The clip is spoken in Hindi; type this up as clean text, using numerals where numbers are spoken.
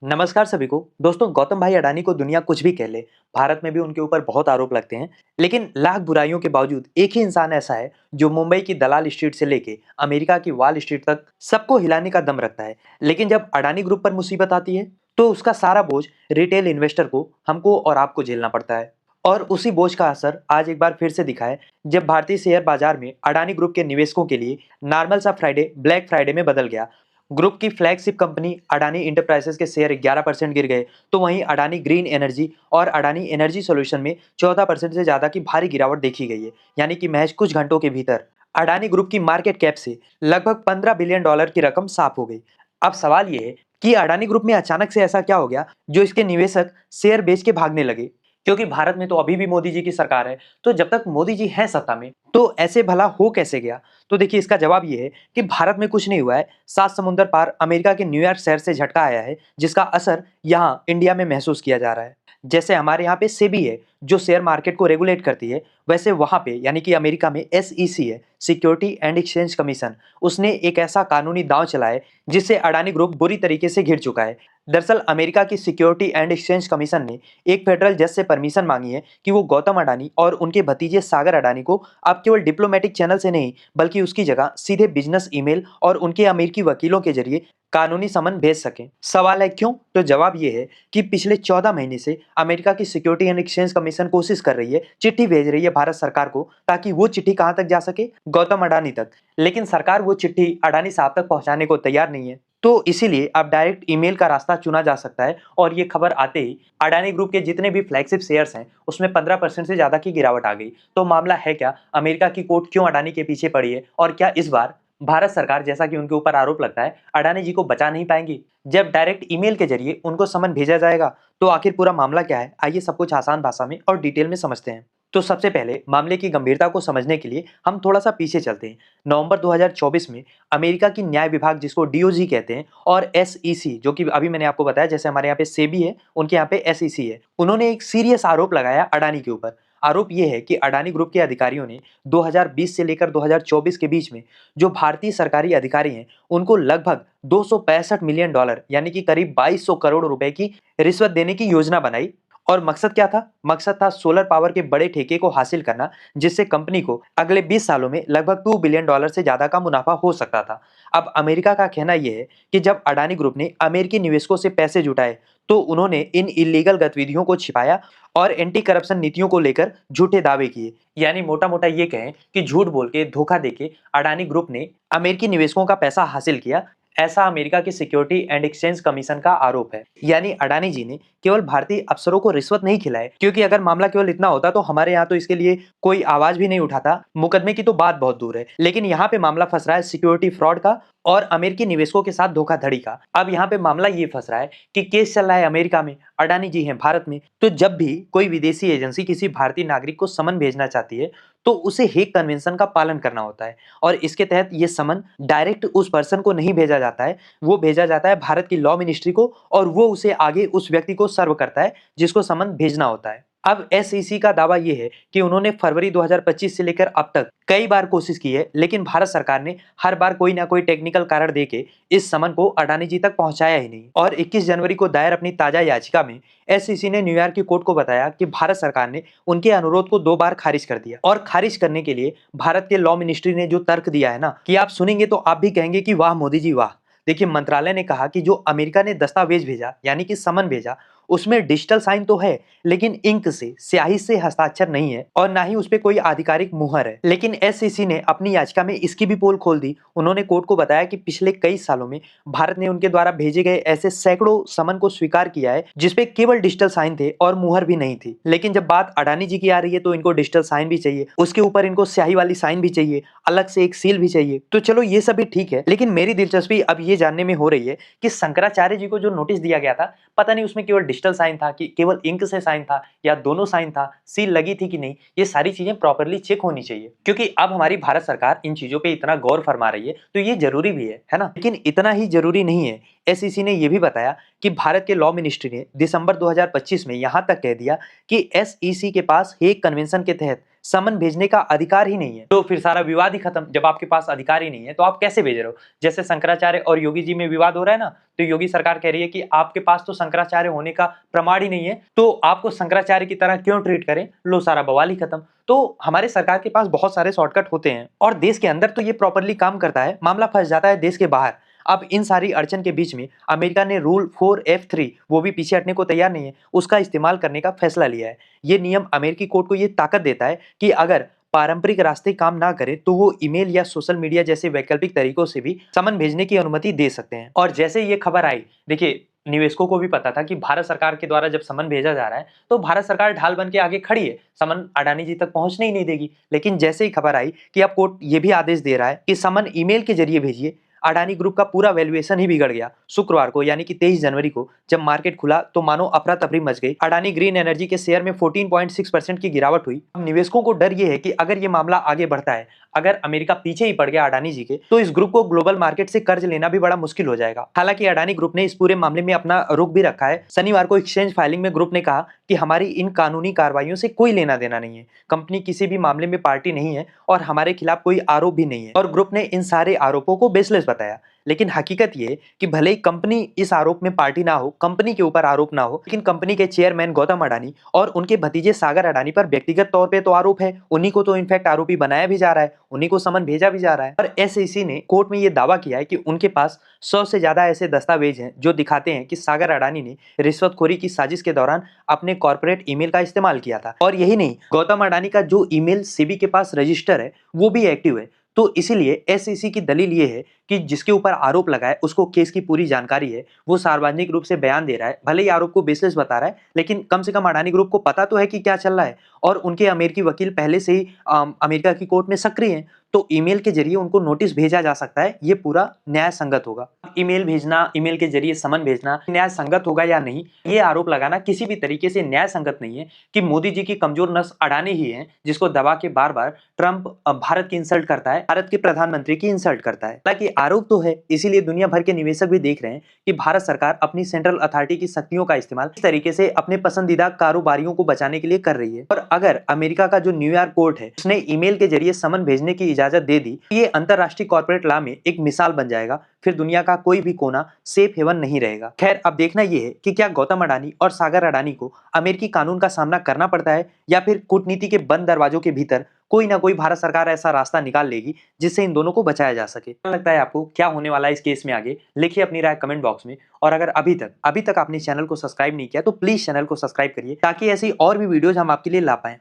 नमस्कार सभी को। दोस्तों, गौतम भाई अडानी को दुनिया कुछ भी कह ले, भारत में भी उनके ऊपर बहुत आरोप लगते हैं। लेकिन लाख बुराइयों के बावजूद एक ही इंसान ऐसा है जो मुंबई की दलाल स्ट्रीट से लेके अमेरिका की वॉल स्ट्रीट तक सबको हिलाने का दम रखता है। लेकिन जब अडानी ग्रुप पर मुसीबत आती है तो उसका सारा बोझ रिटेल इन्वेस्टर को, हमको और आपको झेलना पड़ता है। और उसी बोझ का असर आज एक बार फिर से दिखा है, जब भारतीय शेयर बाजार में अडानी ग्रुप के निवेशकों के लिए नॉर्मल सा फ्राइडे ब्लैक फ्राइडे में बदल गया। ग्रुप की फ्लैगशिप कंपनी अडानी इंटरप्राइजेस के शेयर 11% गिर गए, तो वहीं अडानी ग्रीन एनर्जी और अडानी एनर्जी सॉल्यूशन में 14% से ज्यादा की भारी गिरावट देखी गई है। यानी कि महज कुछ घंटों के भीतर अडानी ग्रुप की मार्केट कैप से लगभग $15 बिलियन की रकम साफ हो गई। अब सवाल यह है कि अडानी ग्रुप में अचानक से ऐसा क्या हो गया जो इसके निवेशक शेयर बेच के भागने लगे। क्योंकि भारत में तो अभी भी मोदी जी की सरकार है, तो जब तक मोदी जी हैं सत्ता में तो ऐसे भला हो कैसे गया। तो देखिए, इसका जवाब ये है कि भारत में कुछ नहीं हुआ है, सात समुंदर पार अमेरिका के न्यूयॉर्क शहर से झटका आया है, जिसका असर यहाँ इंडिया में महसूस किया जा रहा है। जैसे हमारे यहाँ पे सेबी है जो शेयर मार्केट को रेगुलेट करती है, वैसे वहां पे यानी कि अमेरिका में एसईसी है, सिक्योरिटी एंड एक्सचेंज कमीशन। उसने एक ऐसा कानूनी दांव चलाया है जिससे अडानी ग्रुप बुरी तरीके से घिर चुका है। दरअसल अमेरिका की सिक्योरिटी एंड एक्सचेंज कमीशन ने एक फेडरल जज से परमिशन मांगी है कि वो गौतम अडानी और उनके भतीजे सागर अडानी को अब केवल डिप्लोमेटिक चैनल से नहीं, बल्कि उसकी जगह सीधे बिजनेस ईमेल और उनके अमेरिकी वकीलों के जरिए कानूनी समन भेज सकें। सवाल है क्यों? तो जवाब ये है कि पिछले 14 महीने से अमेरिका की सिक्योरिटी एंड एक्सचेंज कमीशन कोशिश कर रही है, चिट्ठी भेज रही है भारत सरकार को, ताकि वो चिट्ठी कहां तक जा सके? गौतम अडानी तक। लेकिन सरकार वो चिट्ठी अडानी साहब तक पहुंचाने को तैयार नहीं है। तो इसीलिए अब डायरेक्ट ईमेल का रास्ता चुना जा सकता है। और ये खबर आते ही अडानी ग्रुप के जितने भी फ्लैगशिप शेयर्स हैं उसमें 15% से ज्यादा की गिरावट आ गई। तो मामला है क्या? अमेरिका की कोर्ट क्यों अडानी के पीछे पड़ी है? और क्या इस बार भारत सरकार, जैसा कि उनके ऊपर आरोप लगता है, अडानी जी को बचा नहीं पाएंगी? जब डायरेक्ट ईमेल के जरिए उनको समन भेजा जाएगा तो आखिर पूरा मामला क्या है? आइए सब कुछ आसान भाषा में और डिटेल में समझते हैं। तो सबसे पहले मामले की गंभीरता को समझने के लिए हम थोड़ा सा पीछे चलते हैं। नवंबर 2024 में अमेरिका की न्याय विभाग, जिसको डीओजी कहते हैं, और एसईसी, जो कि अभी मैंने आपको बताया, जैसे हमारे यहाँ पे सेबी है, उनके यहाँ पे एसईसी है, उन्होंने एक सीरियस आरोप लगाया अडानी के ऊपर। आरोप यह है कि अडानी ग्रुप के अधिकारियों ने 2020 से लेकर 2024 के बीच में जो भारतीय सरकारी अधिकारी हैं उनको लगभग $265 मिलियन यानी कि करीब 2200 करोड़ रुपए की रिश्वत देने की योजना बनाई। और मकसद क्या था? मकसद था सोलर पावर के बड़े ठेके को हासिल करना, जिससे कंपनी को अगले 20 सालों में लगभग $2 बिलियन से ज्यादा का मुनाफा हो सकता था। अब अमेरिका का कहना यह है कि जब अडानी ग्रुप ने अमेरिकी निवेशकों से पैसे जुटाए तो उन्होंने इन इलीगल गतिविधियों को छिपाया और एंटी करप्शन नीतियों को लेकर झूठे दावे किए। यानी मोटा मोटा ये कहें कि झूठ बोल के, धोखा देके अडानी ग्रुप ने अमेरिकी निवेशकों का पैसा हासिल किया, ऐसा अमेरिका की सिक्योरिटी एंड एक्सचेंज कमीशन का आरोप है। यानी अडानी जी ने केवल भारतीय अफसरों को रिश्वत नहीं खिलाई, क्योंकि अगर मामला केवल इतना होता तो हमारे यहाँ तो इसके लिए कोई आवाज भी नहीं उठाता, मुकदमे की तो बात बहुत दूर है। लेकिन यहाँ पे मामला फंस रहा है सिक्योरिटी फ्रॉड का और अमेरिकी निवेशकों के साथ धोखाधड़ी का। अब यहाँ पे मामला ये फंस रहा है कि केस चल रहा है अमेरिका में, अडानी जी हैं भारत में। तो जब भी कोई विदेशी एजेंसी किसी भारतीय नागरिक को समन भेजना चाहती है तो उसे हेग कन्वेंशन का पालन करना होता है। और इसके तहत ये समन डायरेक्ट उस पर्सन को नहीं भेजा जाता है, वो भेजा जाता है भारत की लॉ मिनिस्ट्री को, और वो उसे आगे उस व्यक्ति को सर्व करता है जिसको समन भेजना होता है। अब एसईसी का दावा यह है कि उन्होंने फरवरी 2025 से लेकर अब तक कई बार कोशिश की है, लेकिन भारत सरकार ने हर बार कोई ना कोई टेक्निकल कारण देके इस समन को अडानी जी तक पहुंचाया ही नहीं। और 21 जनवरी को दायर अपनी ताजा याचिका में एसईसी ने न्यूयॉर्क की कोर्ट को बताया कि भारत सरकार ने उनके अनुरोध को 2 बार खारिज कर दिया। और खारिज करने के लिए भारत के लॉ मिनिस्ट्री ने जो तर्क दिया है ना, कि आप सुनेंगे तो आप भी कहेंगे कि वाह मोदी जी वाह। देखिए, मंत्रालय ने कहा कि जो अमेरिका ने दस्तावेज भेजा यानी कि समन भेजा, उसमें डिजिटल साइन तो है, लेकिन इंक से, स्याही से हस्ताक्षर नहीं है और ना ही उस पे कोई आधिकारिक मुहर है। लेकिन एसईसी ने अपनी याचिका में इसकी भी पोल खोल दी। उन्होंने कोर्ट को बताया कि पिछले कई सालों में भारत ने उनके द्वारा भेजे गए ऐसे सैकड़ों समन को स्वीकार किया है जिसपे केवल डिजिटल साइन थे और मुहर भी नहीं थी। लेकिन जब बात अडानी जी की आ रही है तो इनको डिजिटल साइन भी चाहिए, उसके ऊपर इनको स्याही वाली साइन भी चाहिए, अलग से एक सील भी चाहिए। तो चलो ये सब भी ठीक है, लेकिन मेरी दिलचस्पी अब ये जानने में हो रही है कि शंकराचार्य जी को जो नोटिस दिया गया था, पता नहीं उसमें केवल डिजिटल साइन था कि केवल इंक से साइन था या दोनों साइन था, सील लगी थी कि नहीं, ये सारी चीजें प्रॉपरली चेक होनी चाहिए। क्योंकि अब हमारी भारत सरकार इन चीजों पे इतना गौर फरमा रही है तो ये जरूरी भी है ना। लेकिन इतना ही जरूरी नहीं है। एसईसी ने यह भी बताया कि भारत के लॉ मिनिस्ट्री ने दिसंबर 2025 में यहां तक कह दिया कि एसईसी के पास हेग कन्वेंशन के तहत समन भेजने का अधिकार ही नहीं है, तो फिर सारा विवाद ही खत्म। जब आपके पास अधिकार ही नहीं है तो आप कैसे भेज रहे हो? जैसे शंकराचार्य और योगी जी में विवाद हो रहा है ना, तो योगी सरकार कह रही है कि आपके पास तो शंकराचार्य होने का प्रमाण ही नहीं है, तो आपको शंकराचार्य की तरह क्यों ट्रीट करें? लो, सारा बवाल ही खत्म। तो हमारे सरकार के पास बहुत सारे शॉर्टकट होते हैं और देश के अंदर तो ये प्रॉपरली काम करता है, मामला फंस जाता है देश के बाहर। अब इन सारी अड़चन के बीच में अमेरिका ने रूल 4F3, वो भी पीछे हटने को तैयार नहीं है, उसका इस्तेमाल करने का फैसला लिया है। ये नियम अमेरिकी कोर्ट को ये ताकत देता है कि अगर पारंपरिक रास्ते काम ना करे तो वो ईमेल या सोशल मीडिया जैसे वैकल्पिक तरीकों से भी समन भेजने की अनुमति दे सकते हैं। और जैसे ये खबर आई, देखिए निवेशकों को भी पता था कि भारत सरकार के द्वारा जब समन भेजा जा रहा है तो भारत सरकार ढाल बन के आगे खड़ी है, समन अडानी जी तक पहुंचने ही नहीं देगी। लेकिन जैसे ही खबर आई कि अब कोर्ट ये भी आदेश दे रहा है कि समन ईमेल के जरिए भेजिए, अडानी ग्रुप का पूरा वैल्यूएशन ही बिगड़ गया। शुक्रवार को यानी कि 23 जनवरी को जब मार्केट खुला तो मानो अफरा तफरी मच गई। अडानी ग्रीन एनर्जी के शेयर में 14.6% की गिरावट हुई। अब निवेशकों को डर यह है कि अगर ये मामला आगे बढ़ता है, अगर अमेरिका पीछे ही पड़ गया अडानी जी के, तो इस ग्रुप को ग्लोबल मार्केट से कर्ज लेना भी बड़ा मुश्किल हो जाएगा। हालांकि अडानी ग्रुप ने इस पूरे मामले में अपना रुख भी रखा है। शनिवार को एक्सचेंज फाइलिंग में ग्रुप ने कहा कि हमारी इन कानूनी कार्रवाइयों से कोई लेना देना नहीं है, कंपनी किसी भी मामले में पार्टी नहीं है और हमारे खिलाफ कोई आरोप भी नहीं है। और ग्रुप ने इन सारे आरोपों को बेसलेस बताया। लेकिन हकीकत ये कि भले ही कंपनी इस आरोप में पार्टी ना हो, कंपनी के ऊपर आरोप ना हो, लेकिन कंपनी के चेयरमैन गौतम अडानी और उनके भतीजे सागर अडानी पर व्यक्तिगत तौर पे तो आरोप है। उन्हीं को तो इनफैक्ट आरोपी बनाया भी जा रहा है, उन्हीं को समन भेजा भी जा रहा है। और एसईसी ने कोर्ट में ये दावा किया है कि उनके पास 100 से ज्यादा ऐसे दस्तावेज हैं जो दिखाते हैं कि सागर अडानी ने रिश्वतखोरी की साजिश के दौरान अपने कॉर्पोरेट ईमेल का इस्तेमाल किया था। और यही नहीं, गौतम अडानी का जो ईमेल सेबी के पास रजिस्टर है वो भी एक्टिव है। तो इसीलिए एसईसी की दलील ये है कि जिसके ऊपर आरोप लगा है उसको केस की पूरी जानकारी है, वो सार्वजनिक रूप से बयान दे रहा है, भले ही आरोप को बेसलेस बता रहा है, लेकिन कम से कम अडानी ग्रुप को पता तो है कि क्या चल रहा है। और उनके अमेरिकी वकील पहले से ही अमेरिका की कोर्ट में सक्रिय हैं, तो ईमेल के जरिए उनको नोटिस भेजा जा सकता है। ये पूरा न्याय संगत होगा। ईमेल भेजना, ईमेल के जरिए समन भेजना न्याय संगत होगा या नहीं, ये आरोप लगाना किसी भी तरीके से न्याय संगत नहीं है कि मोदी जी की कमजोर नस अडानी ही है, जिसको दबा के बार बार ट्रंप भारत की इंसल्ट करता है, भारत के प्रधानमंत्री की इंसल्ट करता है। हालांकि आरोप तो है, इसीलिए दुनिया भर के निवेशक भी देख रहे हैं कि भारत सरकार अपनी सेंट्रल अथॉरिटी की शक्तियों का इस्तेमाल इस तरीके से अपने पसंदीदा कारोबारियों को बचाने के लिए कर रही है। और अगर अमेरिका का जो न्यूयॉर्क कोर्ट है उसने ईमेल के जरिए समन भेजने की इजाजत दे दी, ये अंतरराष्ट्रीय कॉर्पोरेट लॉ में एक मिसाल बन जाएगा। फिर दुनिया का कोई भी कोना सेफ हेवन नहीं रहेगा। खैर, अब देखना यह है कि क्या गौतम अडानी और सागर अडानी को अमेरिकी कानून का सामना करना पड़ता है या फिर कूटनीति के बंद दरवाजों के भीतर कोई ना कोई भारत सरकार ऐसा रास्ता निकाल लेगी जिससे इन दोनों को बचाया जा सके। क्या लगता है आपको, क्या होने वाला है इस केस में आगे? लिखिए अपनी राय कमेंट बॉक्स में। और अगर अभी तक आपने चैनल को सब्सक्राइब नहीं किया तो प्लीज चैनल को सब्सक्राइब करिए ताकि ऐसी और भी वीडियोज हम आपके लिए ला पाएं।